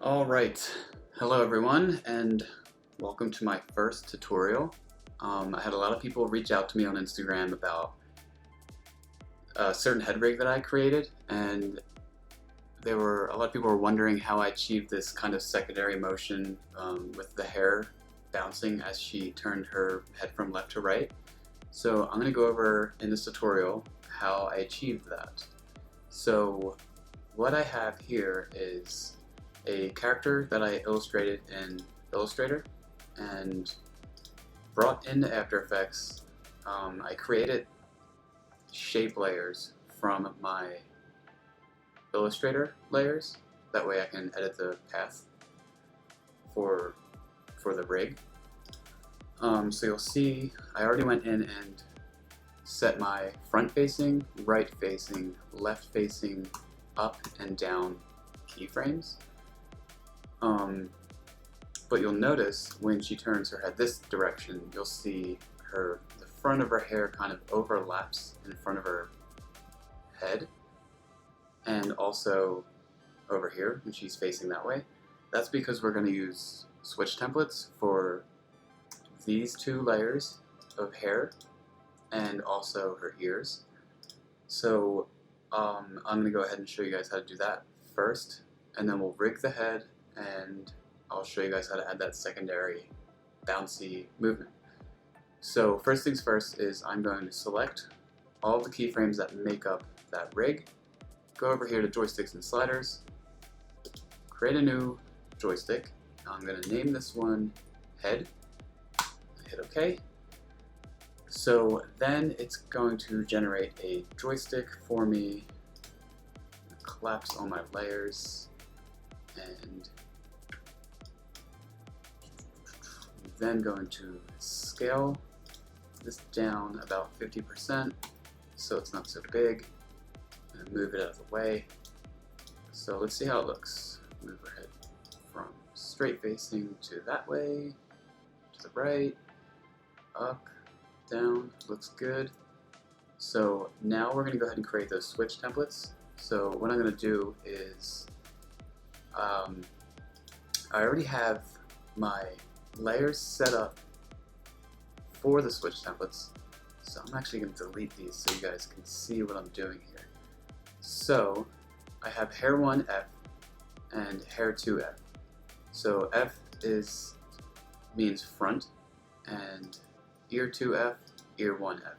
Alright, hello everyone and welcome to my first tutorial. I had a lot of people reach out to me on Instagram about a certain head rig that I created, and a lot of people were wondering how I achieved this kind of secondary motion with the hair bouncing as she turned her head from left to right. So I'm going to go over in this tutorial how I achieved that. So what I have here is a character that I illustrated in Illustrator and brought into After Effects. I created shape layers from my Illustrator layers. That way I can edit the path for the rig. So you'll see I already went in and set my front facing, right facing, left facing, up and down keyframes. But you'll notice when she turns her head this direction, you'll see the front of her hair kind of overlaps in front of her head, and also over here when she's facing that way. That's because we're going to use switch templates for these two layers of hair and also her ears. So I'm going to go ahead and show you guys how to do that first, and then we'll rig the head and I'll show you guys how to add that secondary bouncy movement. So first things first is I'm going to select all the keyframes that make up that rig, go over here to Joysticks and Sliders, create a new joystick. I'm going to name this one Head, hit OK. So then it's going to generate a joystick for me, collapse all my layers, and then going to scale this down about 50% so it's not so big, and move it out of the way. So let's see how it looks. Move our head from straight facing to that way, to the right, up, down. Looks good. So now we're going to go ahead and create those switch templates. So what I'm going to do is I already have my layers set up for the switch templates, so I'm actually going to delete these so you guys can see what I'm doing here. So I have hair 1 F and hair 2 F. So F means front, and ear 2 F, ear 1 F.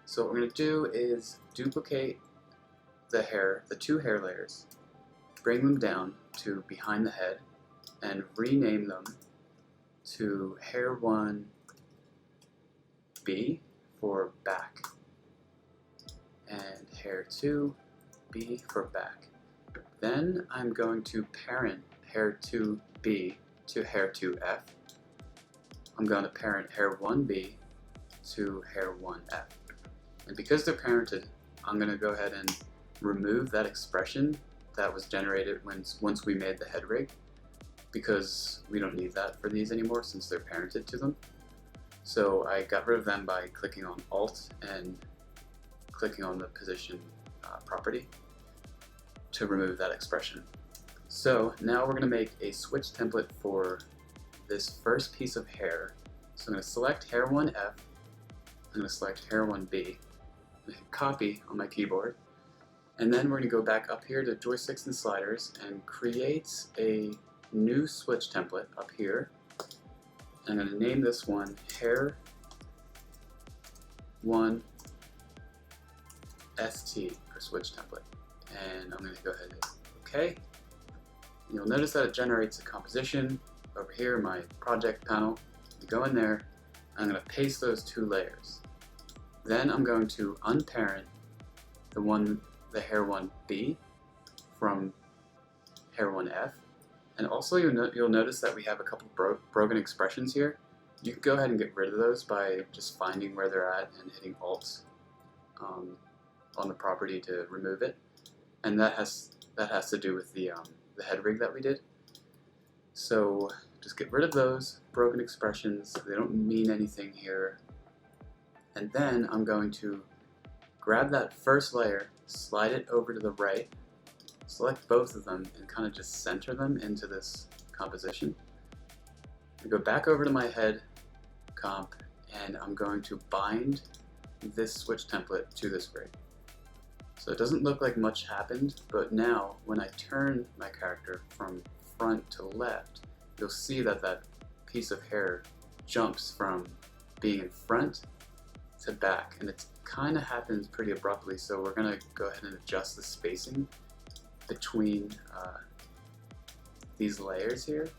So what we're going to do is duplicate the two hair layers, bring them down to behind the head, and rename them to hair 1 B for back, and hair 2 B for back. Then I'm going to parent hair 2 B to hair 2 F. I'm going to parent hair 1 B to hair 1 F. And because they're parented, I'm going to go ahead and remove that expression that was generated once we made the head rig, because we don't need that for these anymore since they're parented to them. So I got rid of them by clicking on Alt and clicking on the position property to remove that expression. So now we're going to make a switch template for this first piece of hair. So I'm going to select hair 1 F, I'm going to select hair 1 B, and hit copy on my keyboard. And then we're going to go back up here to Joysticks and Sliders and create a new switch template up here. I'm going to name this one Hair 1 ST for switch template. And I'm going to go ahead and hit OK. You'll notice that it generates a composition over here in my project panel. You go in there, I'm going to paste those two layers. Then I'm going to unparent the hair 1B from hair 1F. And also you'll notice that we have a couple broken expressions here. You can go ahead and get rid of those by just finding where they're at and hitting Alt on the property to remove it. And that has to do with the head rig that we did. So just get rid of those broken expressions. They don't mean anything here. And then I'm going to grab that first layer, slide it over to the right, select both of them and kind of just center them into this composition. I go back over to my head comp and I'm going to bind this switch template to this rig. So it doesn't look like much happened, but now when I turn my character from front to left, you'll see that that piece of hair jumps from being in front to back, and it kind of happens pretty abruptly, so we're going to go ahead and adjust the spacing between these layers here.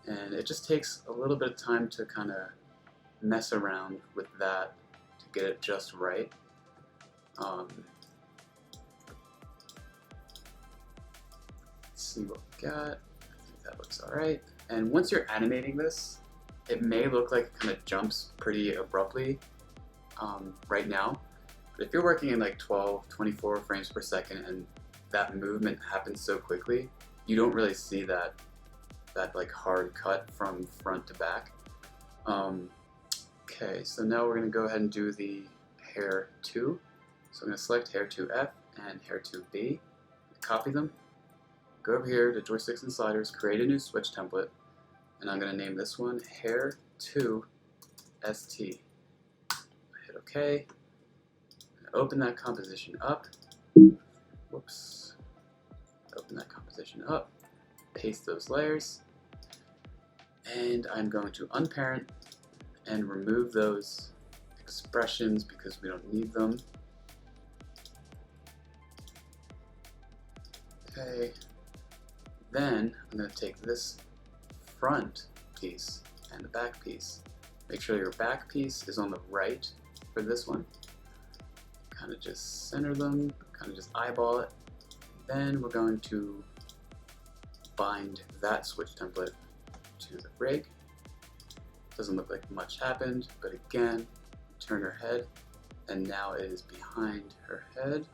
And it just takes a little bit of time to kind of mess around with that to get it just right. Let's see what we got. I think that looks alright. And once you're animating this, it may look like it kind of jumps pretty abruptly right now. But if you're working in like 12, 24 frames per second and that movement happens so quickly, you don't really see that like hard cut from front to back. Okay, so now we're going to go ahead and do the hair 2. So I'm going to select hair 2F and hair 2B, copy them, go over here to Joysticks and Sliders, create a new switch template, and I'm going to name this one hair 2 ST. Hit OK, open that composition up, whoops, open that composition up, paste those layers, and I'm going to unparent and remove those expressions because we don't need them. Okay, then I'm going to take this front piece and the back piece. Make sure your back piece is on the right for this one. Kind of just center them, kind of just eyeball it. Then we're going to bind that switch template to the rig. Doesn't look like much happened, but again, turn her head, and now it is behind her head.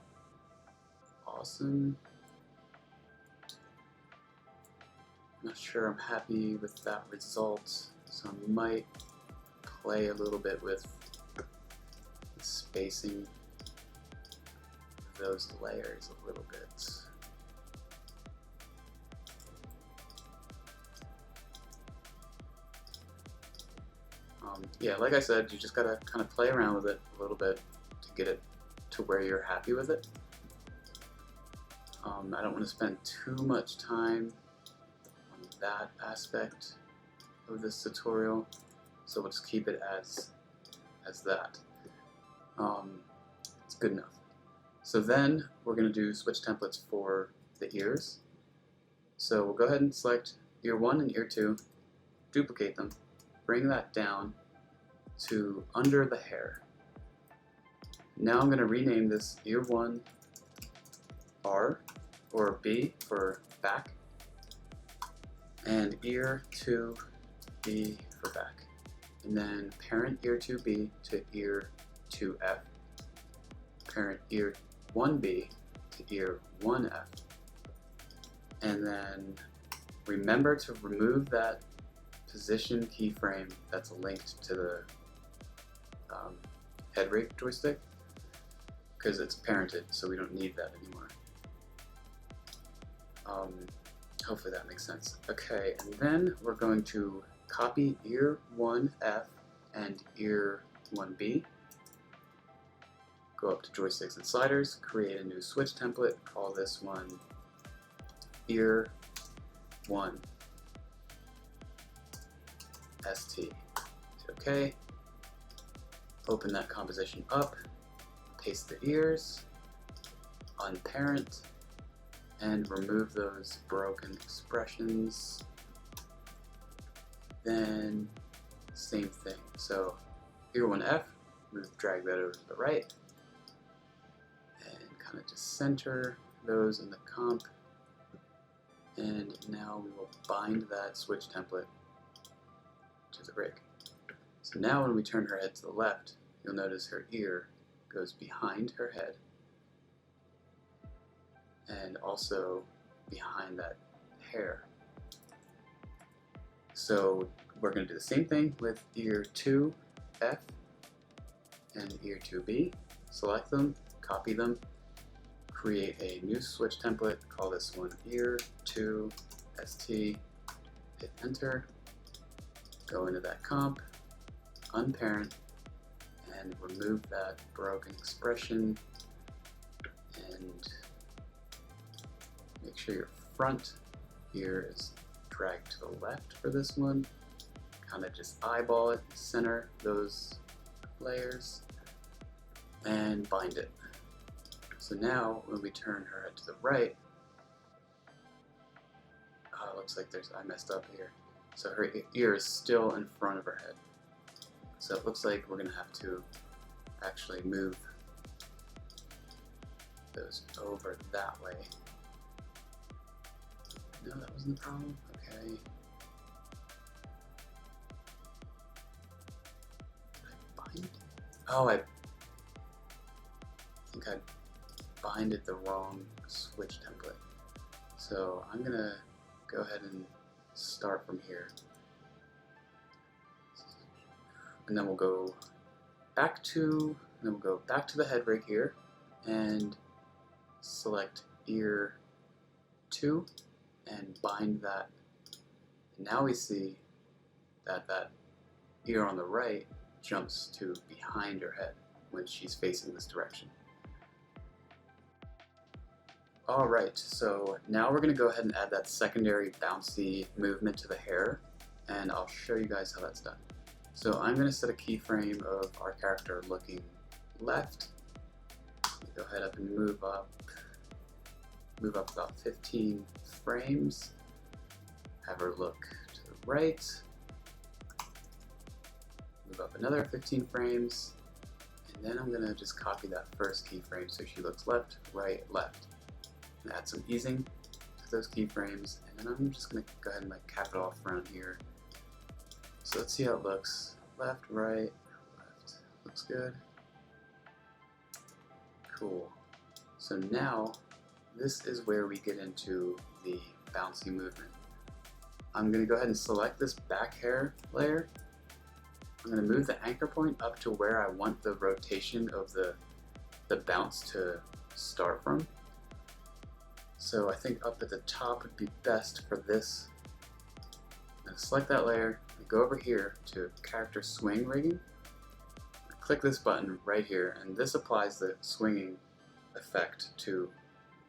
Awesome. Not sure I'm happy with that result, so I might play a little bit with the spacing of those layers a little bit. Yeah, like I said, you just gotta kind of play around with it a little bit to get it to where you're happy with it. I don't want to spend too much time on that aspect of this tutorial, so we'll just keep it as that. It's good enough. So then we're going to do switch templates for the ears. So we'll go ahead and select ear 1 and ear 2, duplicate them, bring that down to under the hair. Now I'm going to rename this ear 1 R or B for back, and ear 2 B for back. And then parent ear 2B to ear 2F, parent ear 1B to ear 1F. And then remember to remove that position keyframe that's linked to the head rig joystick, because it's parented, so we don't need that anymore. Hopefully that makes sense. Okay, and then we're going to copy ear 1F and ear 1B, go up to Joysticks and Sliders, create a new switch template, call this one ear 1 ST. Okay, open that composition up, paste the ears, unparent, and remove those broken expressions. Then same thing. So ear 1F, drag that over to the right, and kind of just center those in the comp. And now we will bind that switch template to the rig. So now when we turn her head to the left, you'll notice her ear goes behind her head and also behind that hair. So we're going to do the same thing with ear 2F and ear 2B. Select them, copy them, create a new switch template, call this one ear 2 st, hit enter, go into that comp, unparent, and remove that broken expression, and make sure your front ear is dragged to the left for this one. Kind of just eyeball it, center those layers, and bind it. So now when we turn her head to the right, it looks like I messed up here. So her ear is still in front of her head. So it looks like we're going to have to actually move those over that way. No, that wasn't the problem. Okay. Did I bind? Oh, I think I binded the wrong switch template. So I'm going to go ahead and start from here. And then we'll go back to the head rig here and select ear 2 and bind that. And now we see that that ear on the right jumps to behind her head when she's facing this direction. Alright, so now we're going to go ahead and add that secondary bouncy movement to the hair, and I'll show you guys how that's done. So I'm going to set a keyframe of our character looking left. Go ahead up and move up about 15 frames. Have her look to the right. Move up another 15 frames. And then I'm going to just copy that first keyframe so she looks left, right, left. And add some easing to those keyframes. And then I'm just going to go ahead and cap it off front here. So let's see how it looks. Left, right, left. Looks good. Cool. So now, this is where we get into the bouncy movement. I'm going to go ahead and select this back hair layer. I'm going to move the anchor point up to where I want the rotation of the bounce to start from. So I think up at the top would be best for this. I'm going to select that layer, and go over here to character swing rigging. Click this button right here, and this applies the swinging effect to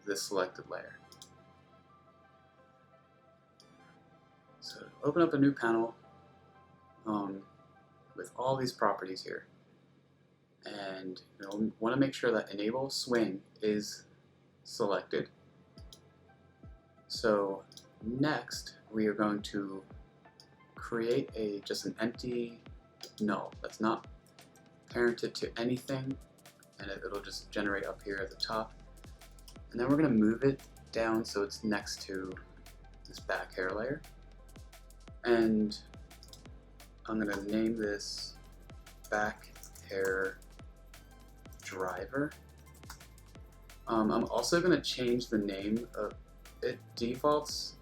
this selected layer. So open up a new panel with all these properties here, and want to make sure that enable swing is selected. So next we are going to create just an empty null that's not parented to anything, and it'll just generate up here at the top. And then we're going to move it down so it's next to this back hair layer. And I'm going to name this back hair driver. I'm also going to change the name of it. Defaults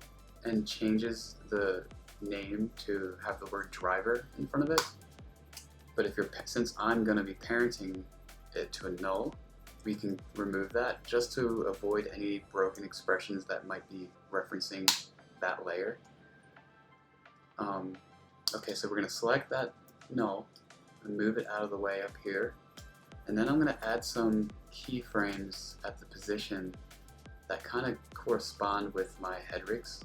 and changes the name to have the word driver in front of it. But since I'm going to be parenting it to a null, we can remove that just to avoid any broken expressions that might be referencing that layer. Okay, so we're going to select that null and move it out of the way up here. And then I'm going to add some keyframes at the position that kind of correspond with my head rigs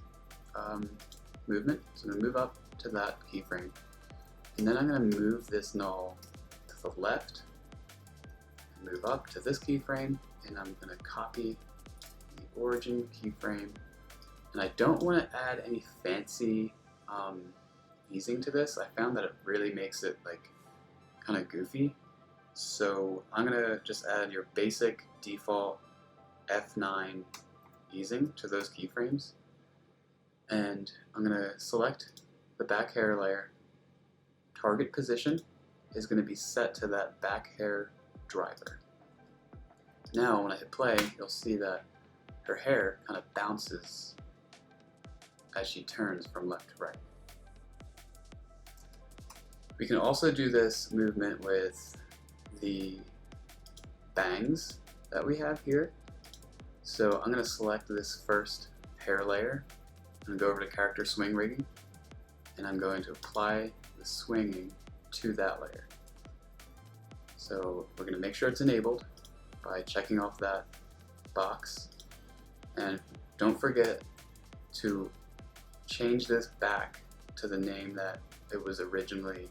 movement. So I'm going to move up to that keyframe. And then I'm going to move this null to the left, move up to this keyframe, and I'm going to copy the origin keyframe. And I don't want to add any fancy easing to this. I found that it really makes it kind of goofy. So I'm going to just add your basic default F9 easing to those keyframes. And I'm going to select the back hair layer. Target position is going to be set to that back hair driver. Now when I hit play, you'll see that her hair kind of bounces as she turns from left to right. We can also do this movement with the bangs that we have here. So I'm going to select this first hair layer. I'm going to go over to character swing rigging, and I'm going to apply the swinging to that layer. So we're going to make sure it's enabled by checking off that box, and don't forget to change this back to the name that it was originally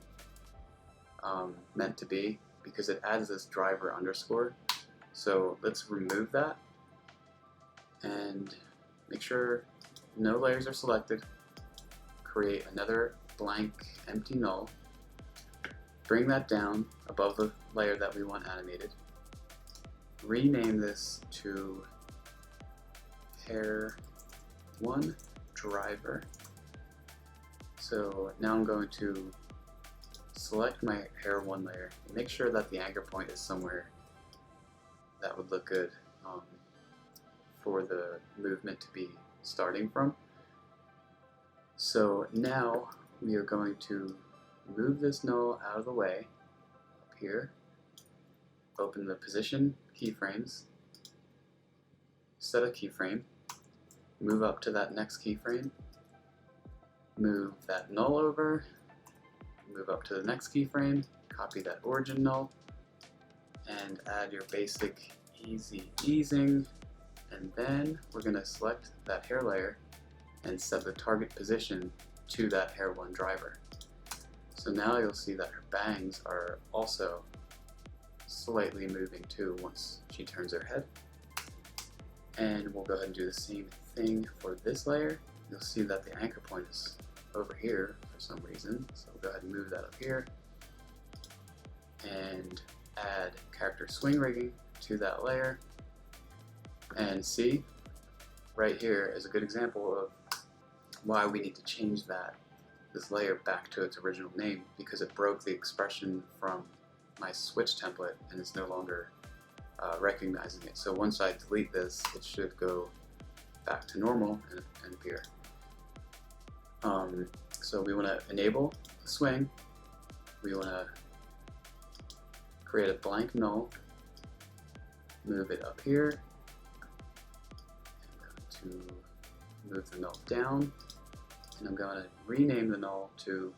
meant to be, because it adds this driver underscore. So let's remove that and make sure no layers are selected. Create another blank empty null. Bring that down above the layer that we want animated. Rename this to hair 1 driver. So now I'm going to select my hair 1 layer. Make sure that the anchor point is somewhere that would look good for the movement to be starting from. So now we are going to move this null out of the way up here, open the position keyframes, set a keyframe, move up to that next keyframe, move that null over, move up to the next keyframe, copy that origin null, and add your basic easy easing, and then we're going to select that hair layer and set the target position to that hair 1 driver. So now you'll see that her bangs are also slightly moving too once she turns her head. And we'll go ahead and do the same thing for this layer. You'll see that the anchor point is over here for some reason, so we'll go ahead and move that up here and add character swing rigging to that layer. And see, right here is a good example of why we need to change this layer back to its original name, because it broke the expression from my switch template and is no longer recognizing it. So once I delete this, it should go back to normal and appear. So we want to enable the swing. We want to create a blank null, move it up here, and to move the null down, and I'm going to rename the null to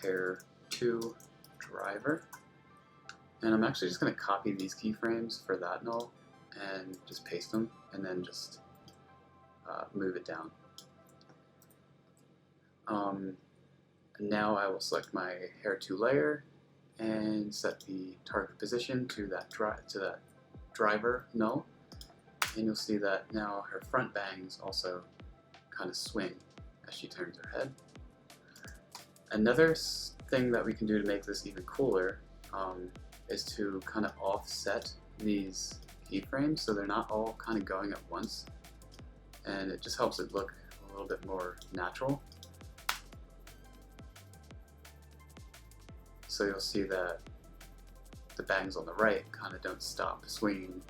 hair 2 driver. And I'm actually just going to copy these keyframes for that null and just paste them, and then just move it down. Now I will select my hair 2 layer and set the target position to that driver null, and you'll see that now her front bangs also kind of swing as she turns her head. Another thing that we can do to make this even cooler is to kind of offset these keyframes so they're not all kind of going at once, and it just helps it look a little bit more natural. So you'll see that the bangs on the right kind of don't stop swinging,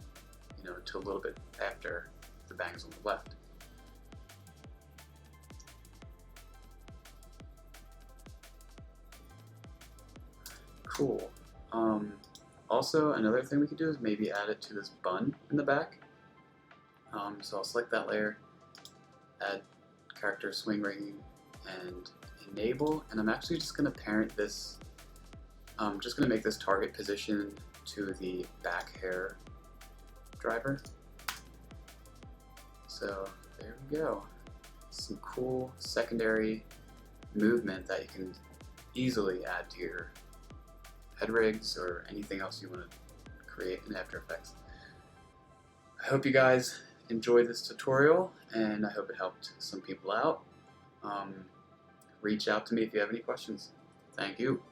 until a little bit after the bangs on the left. Cool. Also, another thing we could do is maybe add it to this bun in the back. So I'll select that layer, add character swing rigging, and enable, and I'm actually just going to parent this. I'm just going to make this target position to the back hair driver. So there we go. Some cool secondary movement that you can easily add to your head rigs or anything else you want to create in After Effects. I hope you guys enjoyed this tutorial, and I hope it helped some people out. Reach out to me if you have any questions. Thank you.